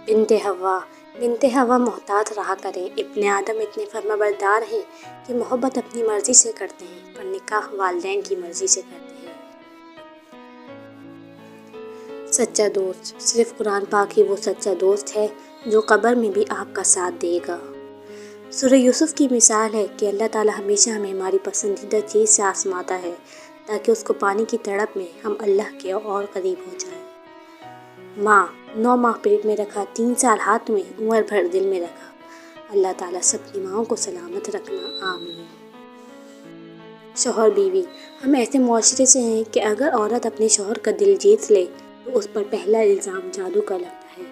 بنت ہوا محتاط رہا کریں۔ ابن آدم اتنے فرمانبردار ہیں کہ محبت اپنی مرضی سے کرتے ہیں پر نکاح والدین کی مرضی سے کرتے ہیں۔ سچا دوست صرف قرآن پاک ہی وہ سچا دوست ہے جو قبر میں بھی آپ کا ساتھ دے گا۔ سورہ یوسف کی مثال ہے کہ اللہ تعالیٰ ہمیشہ ہمیں ہماری پسندیدہ چیز سے آزماتا ہے تاکہ اس کو پانے کی تڑپ میں ہم اللہ کے اور قریب ہو جائیں۔ ماں 9 ماہ پیٹ میں رکھا، 3 سال ہاتھ میں، عمر بھر دل میں رکھا۔ اللہ تعالیٰ سب کی ماؤں کو سلامت رکھنا، آمین۔ شوہر بیوی ہم ایسے معاشرے سے ہیں کہ اگر عورت اپنے شوہر کا دل جیت لے تو اس پر پہلا الزام جادو کا لگتا ہے۔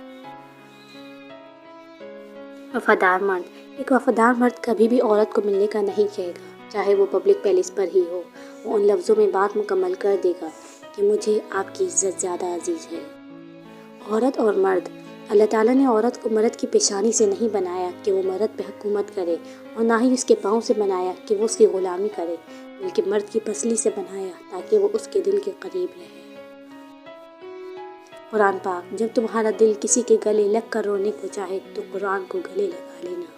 وفادار مرد ایک وفادار مرد کبھی بھی عورت کو ملنے کا نہیں کہے گا، چاہے وہ پبلک پیلس پر ہی ہو۔ وہ ان لفظوں میں بات مکمل کر دے گا کہ مجھے آپ کی عزت زیادہ عزیز ہے۔ عورت اور مرد اللہ تعالیٰ نے عورت کو مرد کی پیشانی سے نہیں بنایا کہ وہ مرد پہ حکومت کرے، اور نہ ہی اس کے پاؤں سے بنایا کہ وہ اس کی غلامی کرے، بلکہ مرد کی پسلی سے بنایا تاکہ وہ اس کے دل کے قریب رہے۔ قرآن پاک جب تمہارا دل کسی کے گلے لگ کر رونے کو چاہے تو قرآن کو گلے لگا لینا۔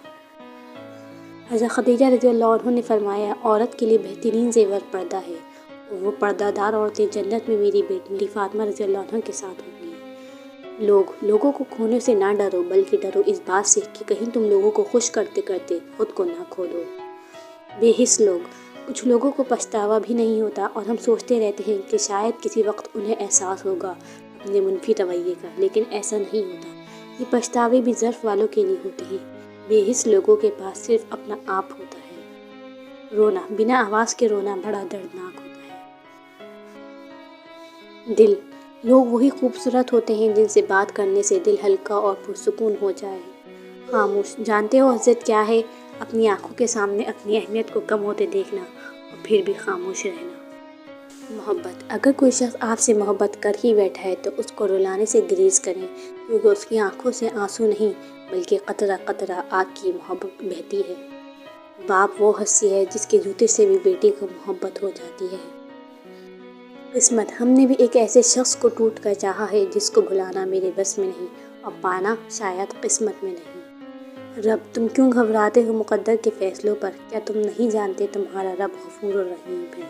حضرت خدیجہ رضی اللہ عنہ نے فرمایا، عورت کے لیے بہترین زیور پردہ ہے، اور وہ پردہ دار عورتیں جنت میں میری بیٹی فاطمہ رضی اللہ عنہ کے ساتھ ہوں گی۔ لوگوں کو کھونے سے نہ ڈرو، بلکہ ڈرو اس بات سے کہ کہیں تم لوگوں کو خوش کرتے کرتے خود کو نہ کھو دو۔ بے حس لوگ کچھ لوگوں کو پچھتاوا بھی نہیں ہوتا اور ہم سوچتے رہتے ہیں کہ شاید کسی وقت انہیں احساس ہوگا اپنے منفی رویے کا، لیکن ایسا نہیں ہوتا۔ یہ پچھتاوے بھی ظرف والوں کے لیے ہوتے ہیں۔ بے حس لوگوں کے پاس صرف اپنا آپ ہوتا ہے۔ رونا بنا آواز کے رونا بڑا دردناک ہوتا ہے۔ دل لوگ وہی خوبصورت ہوتے ہیں جن سے بات کرنے سے دل ہلکا اور پرسکون ہو جائے۔ خاموش جانتے ہو عزت کیا ہے؟ اپنی آنکھوں کے سامنے اپنی اہمیت کو کم ہوتے دیکھنا اور پھر بھی خاموش رہنا۔ محبت اگر کوئی شخص آپ سے محبت کر ہی بیٹھا ہے تو اس کو رلانے سے گریز کریں، کیونکہ اس کی آنکھوں سے آنسو نہیں بلکہ قطرہ قطرہ آگ کی محبت بہتی ہے۔ باپ وہ ہستی ہے جس کے جوتے سے بھی بیٹی کو محبت ہو جاتی ہے۔ قسمت ہم نے بھی ایک ایسے شخص کو ٹوٹ کر چاہا ہے جس کو بھلانا میرے بس میں نہیں، اور پانا شاید قسمت میں نہیں۔ رب تم کیوں گھبراتے ہو مقدر کے فیصلوں پر؟ کیا تم نہیں جانتے تمہارا رب غفور و رحیم ہے؟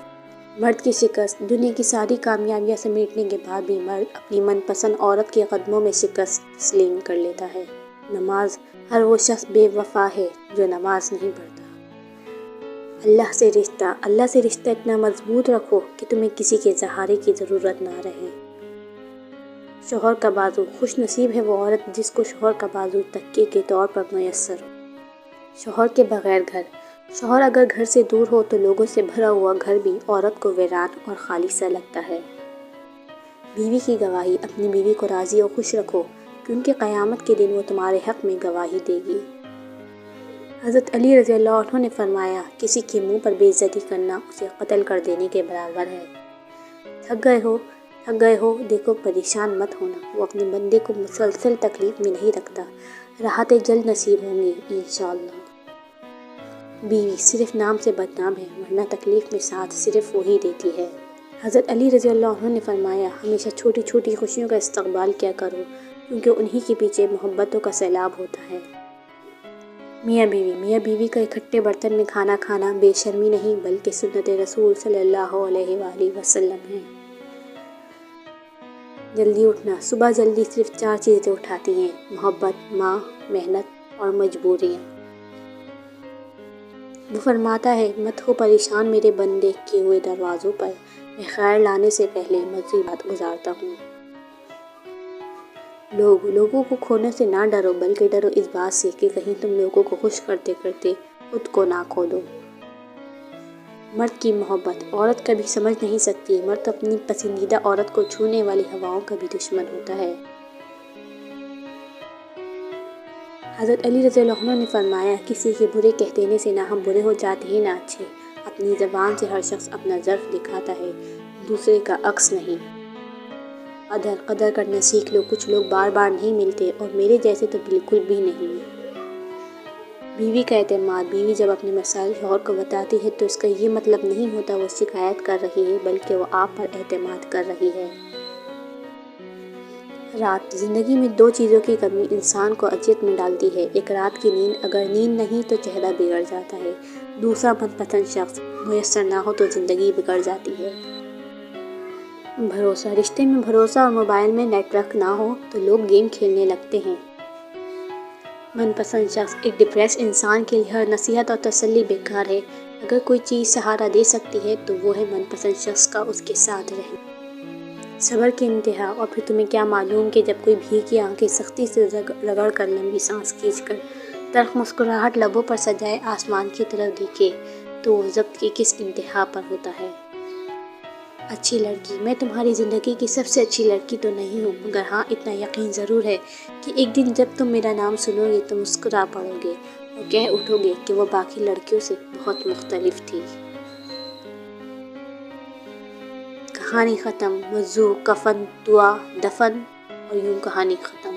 مرد کی شکست دنیا کی ساری کامیابیاں سمیٹنے کے بعد بھی مرد اپنی من پسند عورت کے قدموں میں شکست تسلیم کر لیتا ہے۔ نماز ہر وہ شخص بے وفا ہے جو نماز نہیں پڑھتا۔ اللہ سے رشتہ اتنا مضبوط رکھو کہ تمہیں کسی کے سہارے کی ضرورت نہ رہے۔ شوہر کا بازو خوش نصیب ہے وہ عورت جس کو شوہر کا بازو تکیے کے طور پر میسر ہو۔ شوہر کے بغیر گھر شوہر اگر گھر سے دور ہو تو لوگوں سے بھرا ہوا گھر بھی عورت کو ویران اور خالی سا لگتا ہے۔ بیوی کی گواہی اپنی بیوی کو راضی اور خوش رکھو کیونکہ قیامت کے دن وہ تمہارے حق میں گواہی دے گی۔ حضرت علی رضی اللہ عنہ نے فرمایا، کسی کے منہ پر بے عزتی کرنا اسے قتل کر دینے کے برابر ہے۔ تھک گئے ہو دیکھو پریشان مت ہونا، وہ اپنے بندے کو مسلسل تکلیف میں نہیں رکھتا، راحتیں جلد نصیب ہوں گی انشاءاللہ۔ بیوی صرف نام سے بدنام ہے ورنہ تکلیف میں ساتھ صرف وہی دیتی ہے۔ حضرت علی رضی اللہ عنہ نے فرمایا، ہمیشہ چھوٹی چھوٹی خوشیوں کا استقبال کیا کرو کیونکہ انہی کے پیچھے محبتوں کا سیلاب ہوتا ہے۔ میاں بیوی کا اکٹھے برتن میں کھانا کھانا بے شرمی نہیں بلکہ سنت رسول صلی اللہ علیہ وآلہ وسلم ہے۔ جلدی اٹھنا صبح جلدی صرف 4 چیزیں اٹھاتی ہیں: محبت، ماں، محنت اور مجبوریاں۔ وہ فرماتا ہے، مت ہو پریشان میرے بندے کیے ہوئے دروازوں پر، میں خیر لانے سے پہلے مصیبت گزارتا ہوں۔ لوگوں کو کھونے سے نہ ڈرو بلکہ ڈرو اس بات سے کہ کہیں تم لوگوں کو خوش کرتے کرتے خود کو نہ کھو دو۔ مرد کی محبت عورت کبھی سمجھ نہیں سکتی، مرد اپنی پسندیدہ عورت کو چھونے والی ہواؤں کا بھی دشمن ہوتا ہے۔ حضرت علی رضی اللہ عنہ نے فرمایا، کسی کے برے کہہ دینے سے نہ ہم برے ہو جاتے ہیں نہ اچھے، اپنی زبان سے ہر شخص اپنا ظرف دکھاتا ہے، دوسرے کا عکس نہیں۔ قدر کرنا سیکھ لو، کچھ لوگ بار بار نہیں ملتے اور میرے جیسے تو بالکل بھی نہیں۔ بیوی کا اعتماد بیوی جب اپنے مسائل شوہر کو بتاتی ہے تو اس کا یہ مطلب نہیں ہوتا وہ شکایت کر رہی ہے بلکہ وہ آپ پر اعتماد کر رہی ہے۔ رات زندگی میں دو چیزوں کی کمی انسان کو اذیت میں ڈالتی ہے، ایک رات کی نیند، اگر نیند نہیں تو چہرہ بگڑ جاتا ہے، دوسرا من پسند شخص میسر نہ ہو تو زندگی بگڑ جاتی ہے۔ بھروسہ، رشتے میں بھروسہ اور موبائل میں نیٹ ورک نہ ہو تو لوگ گیم کھیلنے لگتے ہیں۔ من پسند شخص، ایک ڈپریس انسان کے لیے ہر نصیحت اور تسلی بیکار ہے، اگر کوئی چیز سہارا دے سکتی ہے تو وہ ہے من پسند شخص کا اس کے ساتھ رہنا۔ صبر کی انتہا، اور پھر تمہیں کیا معلوم کہ جب کوئی بھیگی آنکھیں سختی سے رگڑ کر لمبی سانس کھینچ کر تلخ مسکراہٹ لبوں پر سجائے آسمان کی طرف دیکھے تو وہ ضبط کی کس انتہا پر ہوتا ہے۔ اچھی لڑکی، میں تمہاری زندگی کی سب سے اچھی لڑکی تو نہیں ہوں، مگر ہاں اتنا یقین ضرور ہے کہ ایک دن جب تم میرا نام سنو گے تو مسکرا پڑو گے اور کہہ اٹھو گے کہ وہ باقی لڑکیوں سے بہت مختلف تھی۔ کہانی ختم، موضوع کفن، دعا، دفن، اور یوں کہانی ختم۔